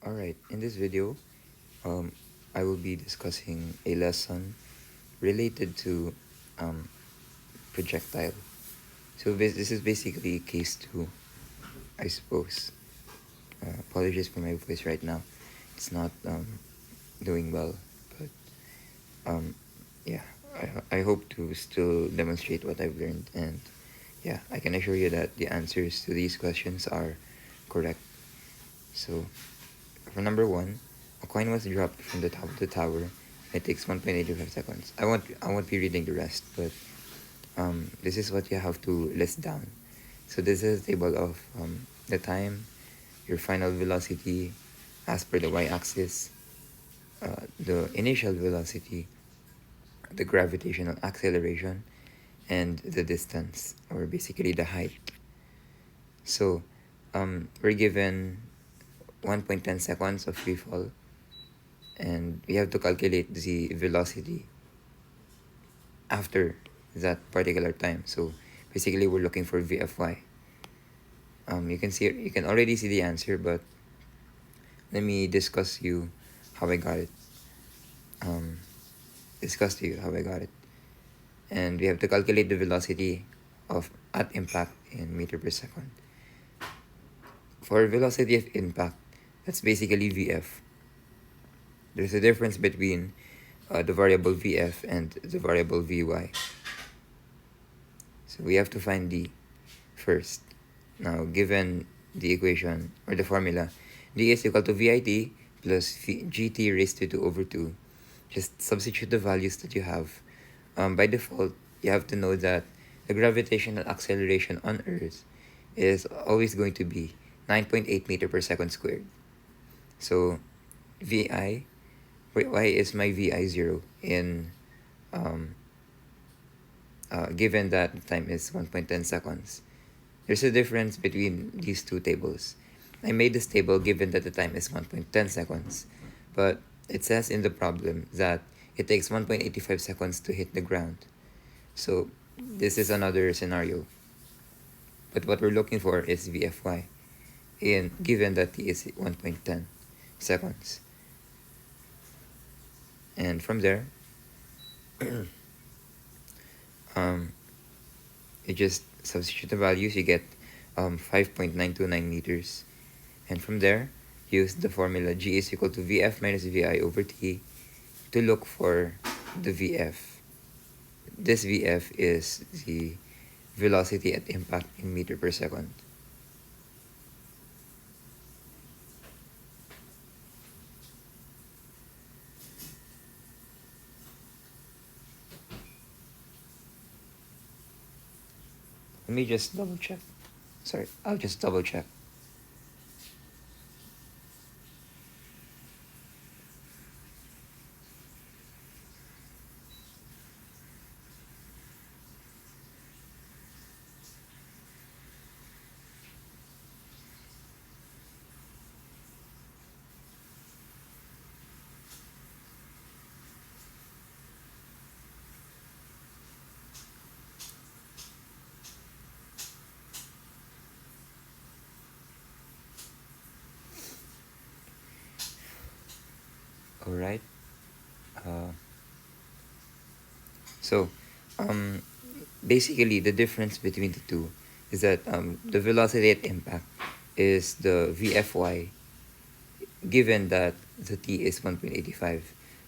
Alright, in this video, um, I will be discussing a lesson related to um, projectile. So this is basically case 2, I suppose. Apologies for my voice right now. It's not doing well, but um, yeah, I hope to still demonstrate what I've learned, and yeah, I can assure you that the answers to these questions are correct. So for number 1, a coin was dropped from the top of the tower. It takes 1.85 seconds. I won't be reading the rest, but this is what you have to list down. So this is a table of the time, your final velocity as per the y-axis, the initial velocity, the gravitational acceleration, and the distance, or basically the height. So we're given 1.10 seconds of free fall, and we have to calculate the velocity after that particular time. So basically we're looking for VFY. You can already see the answer, but let me discuss you how I got it. Um, discuss to you how I got it. And we have to calculate the velocity of at impact in meter per second. For velocity of impact, that's basically VF. There's a difference between the variable VF and the variable VY. So we have to find D first. Now, given the equation or the formula, D is equal to VIT plus GT raised to 2 over 2. Just substitute the values that you have. By default, you have to know that the gravitational acceleration on Earth is always going to be 9.8 meter per second squared. So, VI, why is my VI 0 in given that the time is 1.10 seconds? There's a difference between these two tables. I made this table given that the time is 1.10 seconds, but it says in the problem that it takes 1.85 seconds to hit the ground. So this is another scenario. But what we're looking for is VFY, given that t is 1.10 seconds. And from there, you just substitute the values, you get 5.929 meters. And from there, use the formula G is equal to VF minus VI over T to look for the VF. This VF is the velocity at impact in meter per second. Let me just double check. Sorry, I'll just double check. Alright. So, basically, the difference between the two is that the velocity at impact is the VFY, given that the t is 1.85.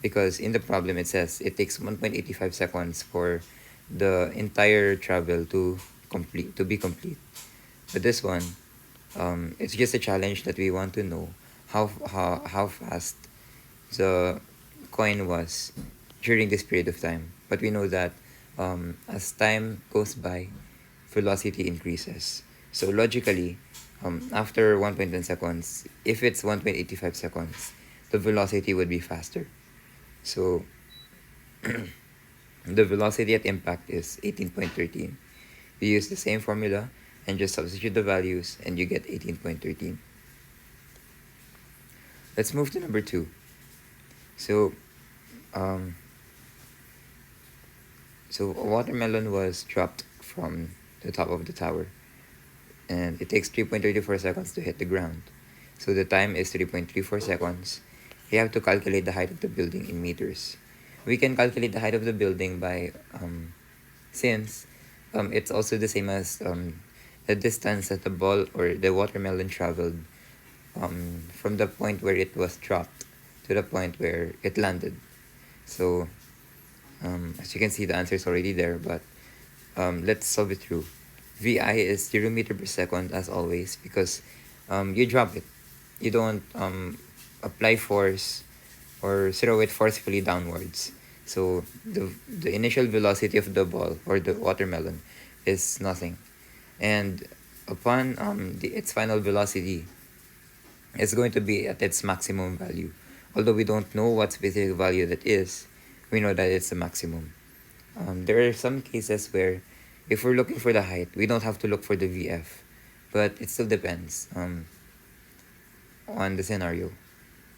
Because in the problem it says it takes 1.85 seconds for the entire travel to be complete. But this one, it's just a challenge that we want to know how fast the coin was during this period of time. But we know that as time goes by, velocity increases. So logically, after 1.10 seconds, if it's 1.85 seconds, the velocity would be faster. So the velocity at impact is 18.13. You use the same formula and just substitute the values and you get 18.13. Let's move to number 2. So a watermelon was dropped from the top of the tower, and it takes 3.34 seconds to hit the ground. So the time is 3.34 seconds. We have to calculate the height of the building in meters. We can calculate the height of the building by, since it's also the same as the distance that the ball or the watermelon traveled from the point where it was dropped to the point where it landed. So as you can see, the answer is already there, but let's solve it through. VI is 0 meter per second as always because you drop it. You don't apply force or throw it forcefully downwards. So the initial velocity of the ball or the watermelon is nothing. And upon its final velocity, it's going to be at its maximum value. Although we don't know what specific value that is, we know that it's the maximum. There are some cases where if we're looking for the height, we don't have to look for the VF, but it still depends on the scenario.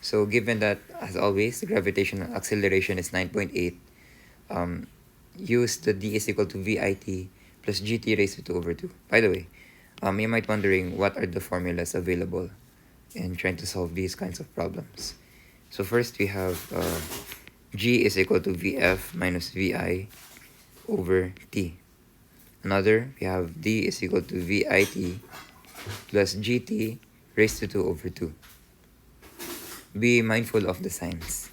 So given that, as always, the gravitational acceleration is 9.8, use the d is equal to VIT plus GT raised to 2 over 2. By the way, you might wondering what are the formulas available in trying to solve these kinds of problems. So first we have G is equal to VF minus VI over T. Another, we have D is equal to VIT plus GT raised to 2 over 2. Be mindful of the signs.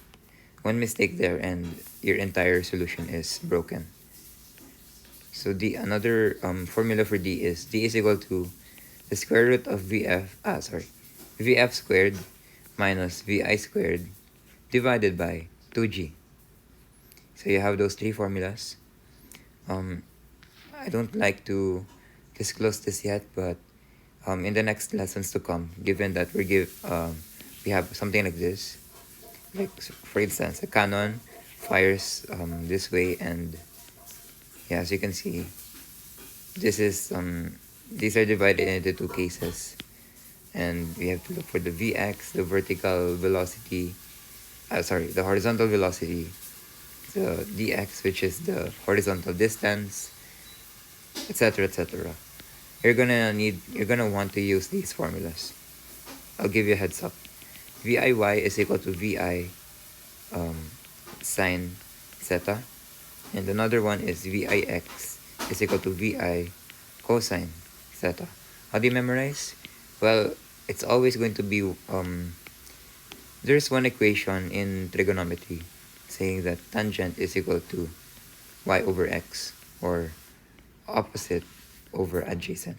One mistake there and your entire solution is broken. So another formula for D is equal to the square root of VF squared minus VI squared divided by 2G. So you have those three formulas. I don't like to disclose this yet, but in the next lessons to come, given that we have something like this, like for instance, a cannon fires this way, and yeah, as you can see, this is these are divided into two cases, and we have to look for the Vx, the vertical velocity, the horizontal velocity, the dx, which is the horizontal distance, etc., etc. You're gonna want to use these formulas. I'll give you a heads up. VIY is equal to VI sine theta, and another one is VIX is equal to VI cosine theta. How do you memorize? Well, it's always going to be there's one equation in trigonometry saying that tangent is equal to y over x, or opposite over adjacent.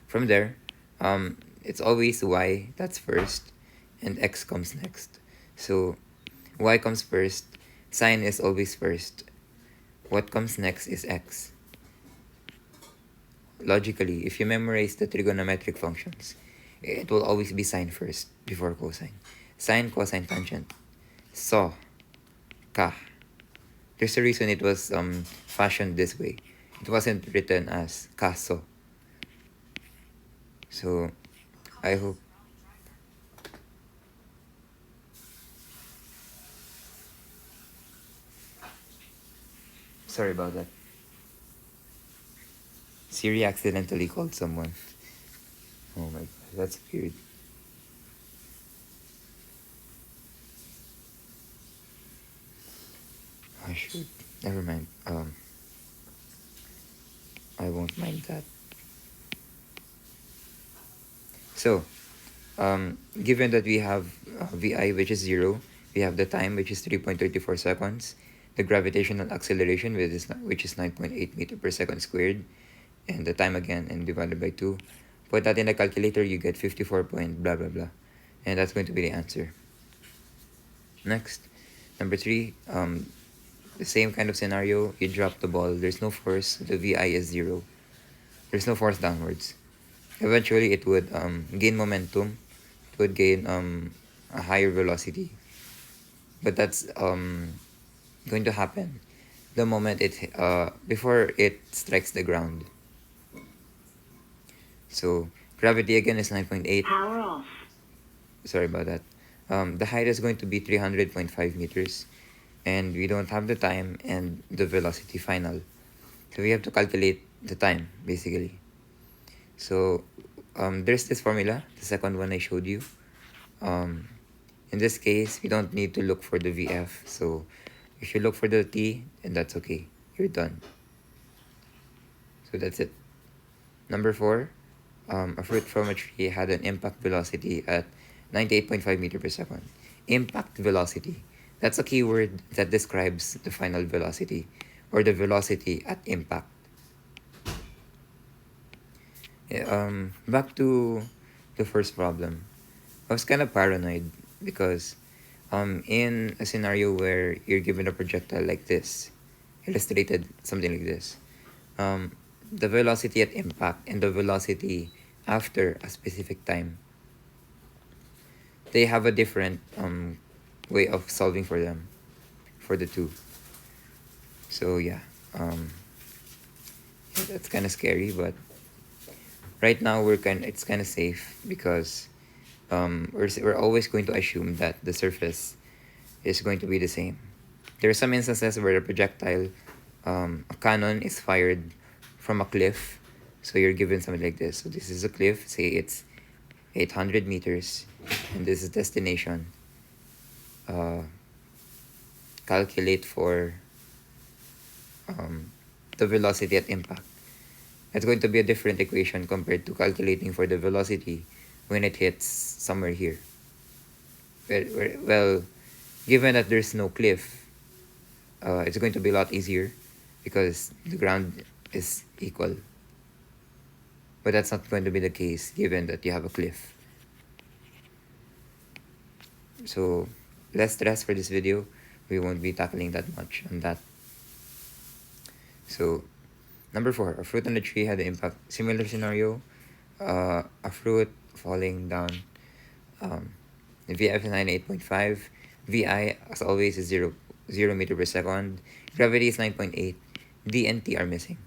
From there, it's always y that's first and x comes next. So y comes first, sine is always first. What comes next is x. Logically, if you memorize the trigonometric functions, it will always be sine first before cosine. Sine, cosine, tangent. So, ka. There's a reason it was fashioned this way. It wasn't written as kaso. So, I hope. Sorry about that. Siri accidentally called someone. Oh my god, that's weird. I should. Never mind. I won't mind that. So, given that we have VI, which is 0, we have the time, which is 3.34 seconds, the gravitational acceleration, which is 9.8 meter per second squared, and the time again, and divided by 2. Put that in the calculator, you get 54 point blah blah blah. And that's going to be the answer. Next, number 3, the same kind of scenario, you drop the ball, there's no force, the VI is 0. There's no force downwards. Eventually, it would gain momentum, it would gain a higher velocity. But that's going to happen the moment before it strikes the ground. So gravity again is 9.8. Power off. Sorry about that. The height is going to be 300.5 meters, and we don't have the time and the velocity final. So we have to calculate the time basically. So there's this formula, the second one I showed you. In this case, we don't need to look for the VF. So if you look for the T, and that's okay. You're done. So that's it. Number 4, a fruit from a tree had an impact velocity at 98.5 meter per second. Impact velocity. That's a keyword that describes the final velocity, or the velocity at impact. Back to the first problem. I was kind of paranoid because in a scenario where you're given a projectile like this, illustrated something like this, the velocity at impact and the velocity after a specific time, they have a different way of solving for them, for the two. So yeah, that's kind of scary, but right now it's kind of safe because we're always going to assume that the surface is going to be the same. There are some instances where the projectile, a cannon is fired from a cliff. So you're given something like this. So this is a cliff, say it's 800 meters, and this is destination. Calculate for the velocity at impact. It's going to be a different equation compared to calculating for the velocity when it hits somewhere here. Well, given that there's no cliff, it's going to be a lot easier because the ground is equal. But that's not going to be the case given that you have a cliff. So less stress for this video. We won't be tackling that much on that. So number 4, a fruit on the tree had an impact. Similar scenario, a fruit falling down. VF is 98.5. VI, as always, is 0 meter per second. Gravity is 9.8. D and T are missing.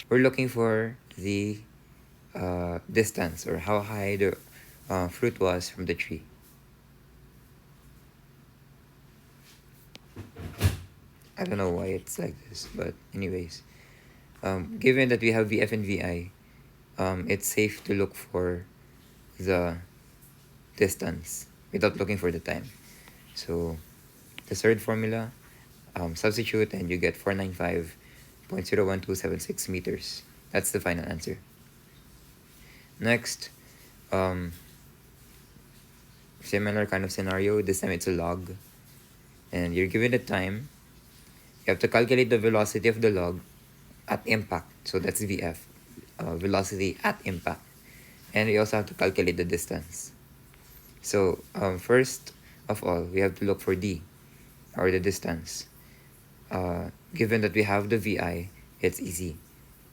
We're looking for the distance, or how high the fruit was from the tree. I don't know why it's like this, but anyways, given that we have VF and VI, it's safe to look for the distance without looking for the time. So the third formula, substitute and you get 495.01276 meters. That's the final answer. Next, similar kind of scenario. This time it's a log, and you're given the time. You have to calculate the velocity of the log at impact. So that's VF, velocity at impact. And we also have to calculate the distance. So first of all, we have to look for D, or the distance. Given that we have the VI, it's easy,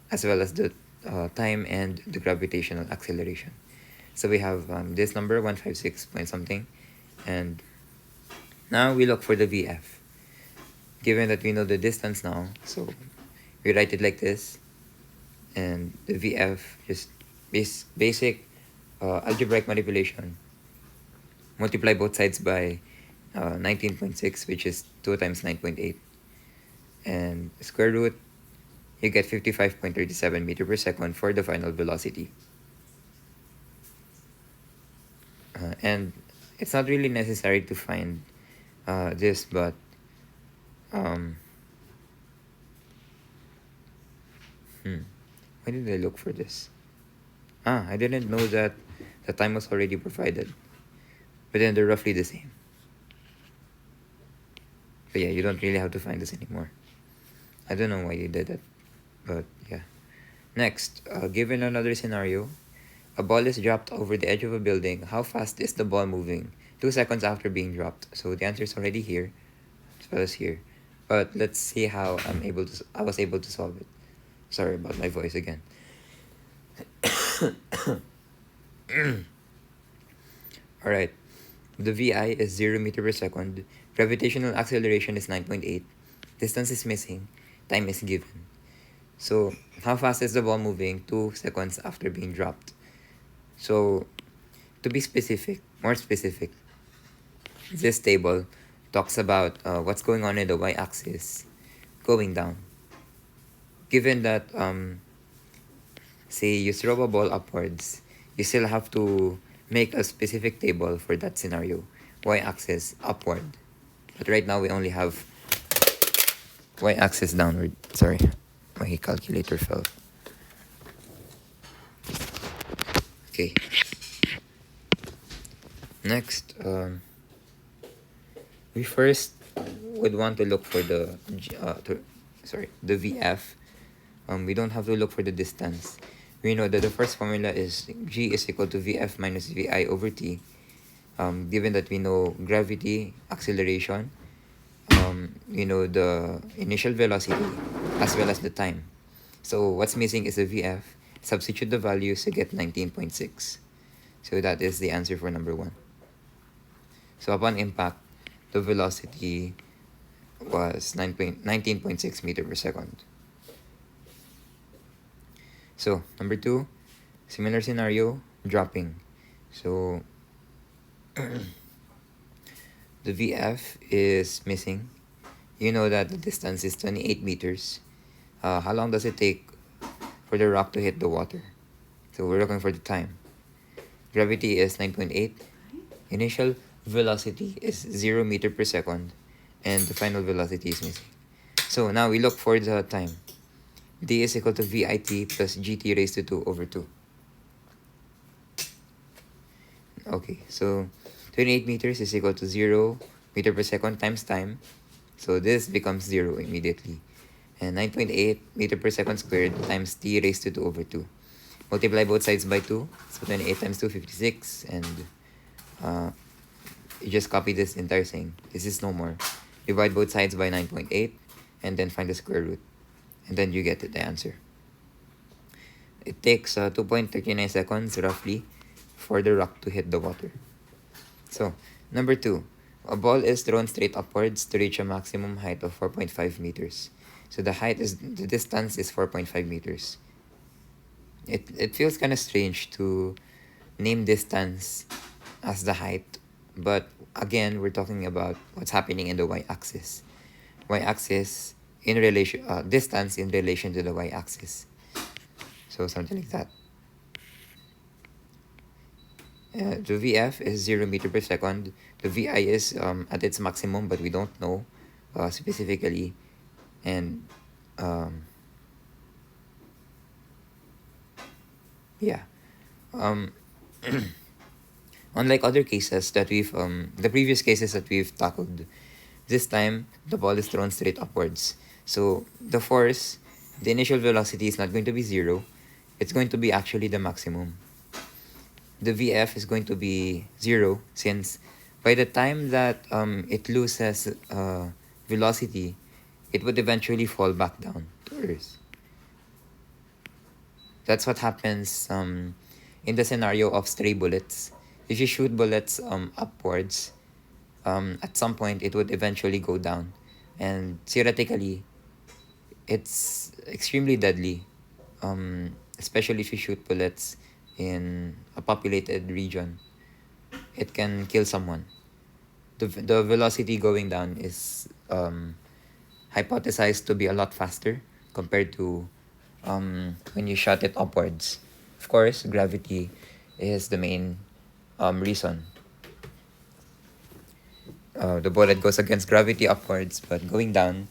as well as the time and the gravitational acceleration. So we have this number, 156 point something. And now we look for the VF. Given that we know the distance now, so we write it like this. And the VF, just basic algebraic manipulation. Multiply both sides by 19.6, which is 2 times 9.8. And square root, you get 55.37 meter per second for the final velocity. And it's not really necessary to find this, but why did I look for this? I didn't know that the time was already provided. But then they're roughly the same. But yeah, you don't really have to find this anymore. I don't know why you did that, but yeah. Next, given another scenario, a ball is dropped over the edge of a building. How fast is the ball moving 2 seconds after being dropped? So the answer is already here, as well as here. But let's see how I was able to solve it. Sorry about my voice again. Alright, the VI is 0 meter per second. Gravitational acceleration is 9.8. Distance is missing. Time is given. So how fast is the ball moving 2 seconds after being dropped? So to be specific, more specific, this table talks about what's going on in the y-axis going down. Given that say you throw a ball upwards, you still have to make a specific table for that scenario. Y-axis upward. But right now we only have y-axis downward. Sorry, my calculator fell. Okay. Next, we first would want to look for the the VF. We don't have to look for the distance. We know that the first formula is G is equal to VF minus VI over T. Given that we know gravity, acceleration, we know the initial velocity as well as the time. So what's missing is the VF. Substitute the values to get 19.6. So that is the answer for number 1. So upon impact, the velocity was 19.6 meter per second. So number 2, similar scenario, dropping. So the VF is missing. You know that the distance is 28 meters. How long does it take for the rock to hit the water? So we're looking for the time. Gravity is 9.8. Initial velocity is 0 meter per second. And the final velocity is missing. So now we look for the time. D is equal to VIT plus GT raised to 2 over 2. Okay, so 28 meters is equal to 0 meter per second times time. So this becomes 0 immediately. And 9.8 meter per second squared times t raised to 2 over 2. Multiply both sides by 2. So 28 times 2, 56. And you just copy this entire thing. This is no more. Divide both sides by 9.8. And then find the square root. And then you get the answer. It takes 2.39 seconds roughly for the rock to hit the water. So, number 2. A ball is thrown straight upwards to reach a maximum height of 4.5 meters. So the distance is 4.5 meters. It feels kind of strange to name distance as the height, but again, we're talking about what's happening in the y-axis. Y-axis in relation, distance in relation to the y-axis. So something like that. The VF is 0 meter per second. The VI is at its maximum, but we don't know specifically. And yeah. Unlike other cases that the previous cases that we've tackled, this time the ball is thrown straight upwards. So the force, the initial velocity is not going to be 0. It's going to be actually the maximum. The VF is going to be 0 since by the time that it loses velocity, it would eventually fall back down to Earth. That's what happens in the scenario of stray bullets. If you shoot bullets upwards, at some point it would eventually go down. And theoretically, it's extremely deadly, especially if you shoot bullets in a populated region. It can kill someone. The velocity going down is hypothesized to be a lot faster compared to when you shot it upwards. Of course, gravity is the main reason. The bullet goes against gravity upwards, but going down,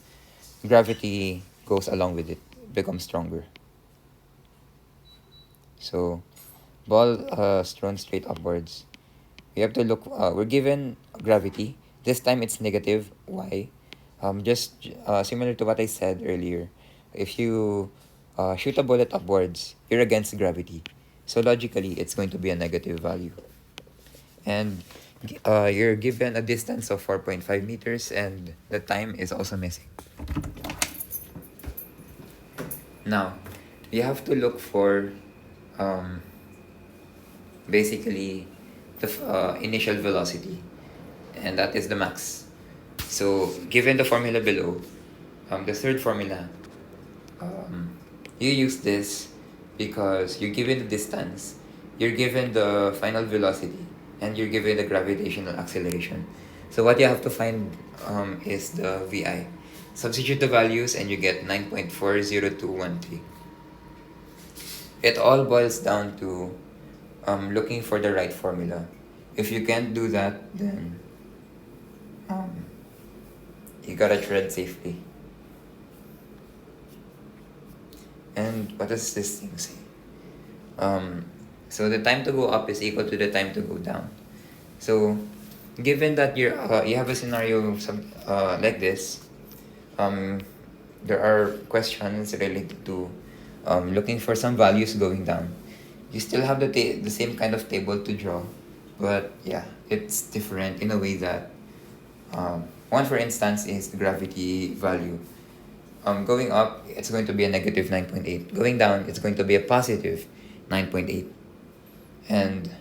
gravity goes along with it, becomes stronger. So, ball thrown straight upwards. We have to look, we're given gravity. This time it's negative. Why? Just similar to what I said earlier. If you shoot a bullet upwards, you're against gravity. So logically, it's going to be a negative value. And you're given a distance of 4.5 meters and the time is also missing. Now, you have to look for basically the initial velocity, and that is the max. So given the formula below, the third formula, you use this because you're given the distance, you're given the final velocity, and you're given the gravitational acceleration. So what you have to find is the VI. Substitute the values and you get 9.40213. it all boils down to looking for the right formula. If you can't do that, then um, you gotta tread safely. And what does this thing say? Um, so the time to go up is equal to the time to go down. So given that you have a scenario like this, um, there are questions related to looking for some values going down. You still have the same kind of table to draw, but yeah, it's different in a way that one, for instance, is the gravity value. Going up, it's going to be a negative 9.8. Going down, it's going to be a positive 9.8. And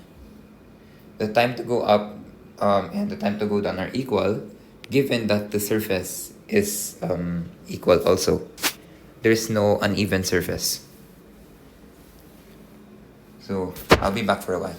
the time to go up and the time to go down are equal, given that the surface is equal also. There's no uneven surface. So I'll be back for a while.